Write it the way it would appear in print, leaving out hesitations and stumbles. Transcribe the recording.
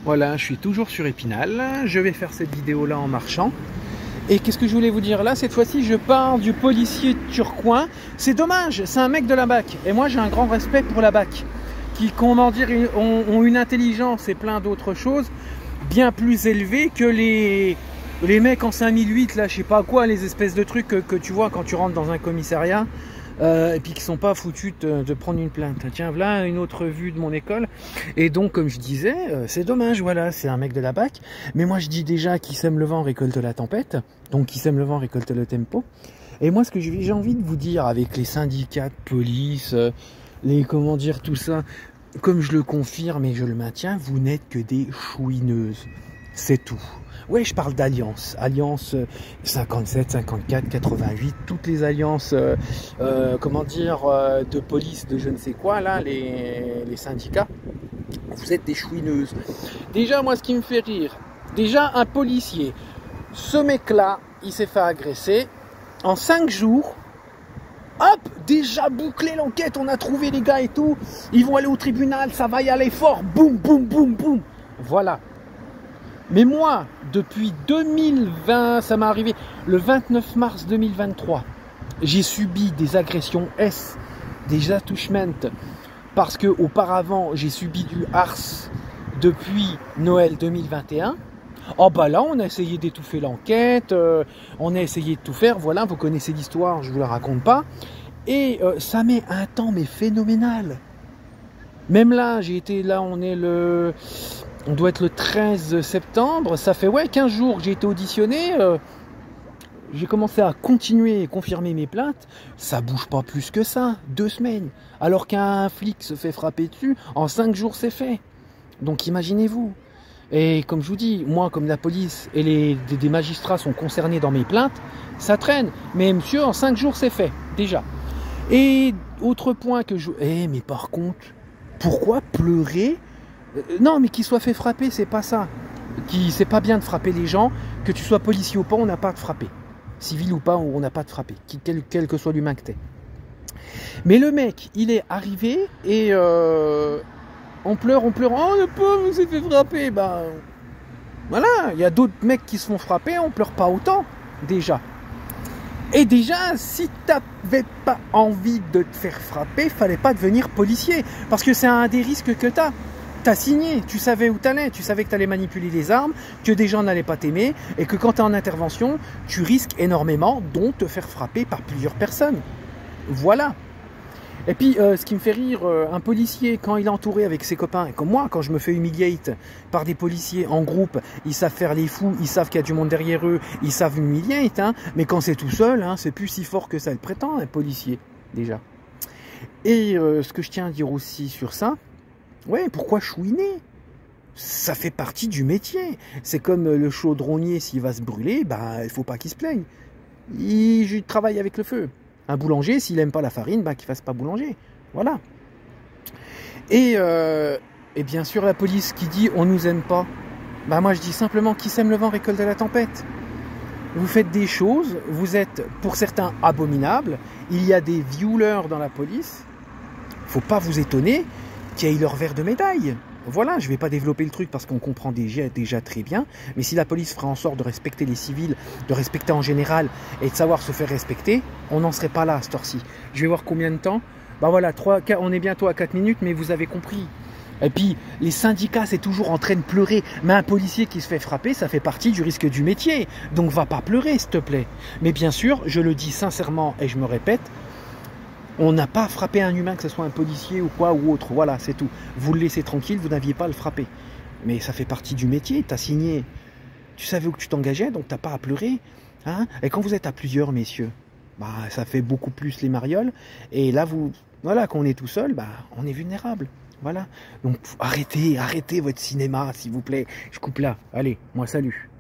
Voilà, je suis toujours sur Épinal. Je vais faire cette vidéo-là en marchant. Et qu'est-ce que je voulais vous dire là? Cette fois-ci, je parle du policier turcoing. C'est dommage, c'est un mec de la BAC. Et moi, j'ai un grand respect pour la BAC. Qui, comment dire, ont une intelligence et plein d'autres choses bien plus élevées que les mecs en 5008, là, je sais pas quoi, les espèces de trucs que tu vois quand tu rentres dans un commissariat. Et puis qui sont pas foutus de prendre une plainte. Tiens, voilà une autre vue de mon école. Et donc, comme je disais, c'est dommage, voilà, c'est un mec de la BAC. Mais moi, je dis déjà, qui sème le vent récolte la tempête. Donc, qui sème le vent récolte le tempo. Et moi, ce que j'ai envie de vous dire avec les syndicats de police, les, comment dire, tout ça, comme je le confirme et je le maintiens, vous n'êtes que des chouineuses. C'est tout. Ouais, je parle d'alliances. Alliance 57, 54, 88, toutes les alliances, comment dire, de police, de je ne sais quoi, là, les syndicats. Vous êtes des chouineuses. Déjà, moi, ce qui me fait rire, déjà, un policier, ce mec-là, il s'est fait agresser en 5 jours. Hop, déjà bouclé l'enquête, on a trouvé les gars et tout. Ils vont aller au tribunal, ça va y aller fort. Boum, boum, boum, boum. Voilà. Mais moi, depuis 2020, ça m'est arrivé le 29 mars 2023, j'ai subi des agressions des attouchements, parce que auparavant j'ai subi du harc depuis Noël 2021. Oh bah là, on a essayé d'étouffer l'enquête, on a essayé de tout faire, voilà, vous connaissez l'histoire, je vous la raconte pas. Et ça met un temps mais phénoménal. Même là, j'ai été là, on doit être le 13 septembre, ça fait ouais 15 jours que j'ai été auditionné, j'ai commencé à continuer et confirmer mes plaintes, ça bouge pas plus que ça, 2 semaines, alors qu'un flic se fait frapper dessus, en 5 jours c'est fait. Donc imaginez-vous. Et comme je vous dis, moi comme la police et des magistrats sont concernés dans mes plaintes, ça traîne, mais monsieur, en 5 jours c'est fait, déjà. Et autre point que je... mais par contre, pourquoi pleurer? Non, mais qu'il soit fait frapper, c'est pas ça. C'est pas bien de frapper les gens. Que tu sois policier ou pas, on n'a pas de frapper. Civil ou pas, on n'a pas de frapper. Quel que soit l'humain que t'es. Mais le mec, il est arrivé et on pleure. Oh, le pauvre, il s'est fait frapper. Ben, voilà, il y a d'autres mecs qui se font frapper, on pleure pas autant, déjà. Et déjà, si t'avais pas envie de te faire frapper, fallait pas devenir policier. Parce que c'est un des risques que t'as. T'as signé, tu savais où t'allais, tu savais que t'allais manipuler les armes, que des gens n'allaient pas t'aimer, et que quand t'es en intervention, tu risques énormément, dont te faire frapper par plusieurs personnes. Voilà. Et puis, ce qui me fait rire, un policier, quand il est entouré avec ses copains, comme moi, quand je me fais humiliate par des policiers en groupe, ils savent faire les fous, ils savent qu'il y a du monde derrière eux, ils savent humiliate, hein, mais quand c'est tout seul, hein, c'est plus si fort que ça le prétend, un policier, déjà. Et ce que je tiens à dire aussi sur ça, ouais, pourquoi chouiner? Ça fait partie du métier. C'est comme le chaudronnier, s'il va se brûler, bah, il faut pas qu'il se plaigne. Il travaille avec le feu. Un boulanger, s'il aime pas la farine, bah, qu'il fasse pas boulanger. Voilà. Et bien sûr, la police qui dit on nous aime pas. Bah, moi, je dis simplement qui sème le vent récolte la tempête. Vous faites des choses, vous êtes pour certains abominables. Il y a des violeurs dans la police. Faut pas vous étonner qui aillent leur verre de médaille. Voilà, je ne vais pas développer le truc parce qu'on comprend déjà très bien, mais si la police fera en sorte de respecter les civils, de respecter en général et de savoir se faire respecter, on n'en serait pas là à cette heure-ci. Je vais voir combien de temps. Bah voilà, on est bientôt à 4 minutes, mais vous avez compris. Et puis, les syndicats, c'est toujours en train de pleurer. Mais un policier qui se fait frapper, ça fait partie du risque du métier. Donc, va pas pleurer, s'il te plaît. Mais bien sûr, je le dis sincèrement et je me répète, on n'a pas frappé un humain, que ce soit un policier ou quoi ou autre. Voilà, c'est tout. Vous le laissez tranquille, vous n'aviez pas à le frapper. Mais ça fait partie du métier, tu as signé. Tu savais où tu t'engageais, donc tu n'as pas à pleurer. Hein? Et quand vous êtes à plusieurs, messieurs, bah, ça fait beaucoup plus les marioles. Et là, voilà, quand on est tout seul, bah, on est vulnérable. Voilà. Donc arrêtez votre cinéma, s'il vous plaît. Je coupe là. Allez, moi salut.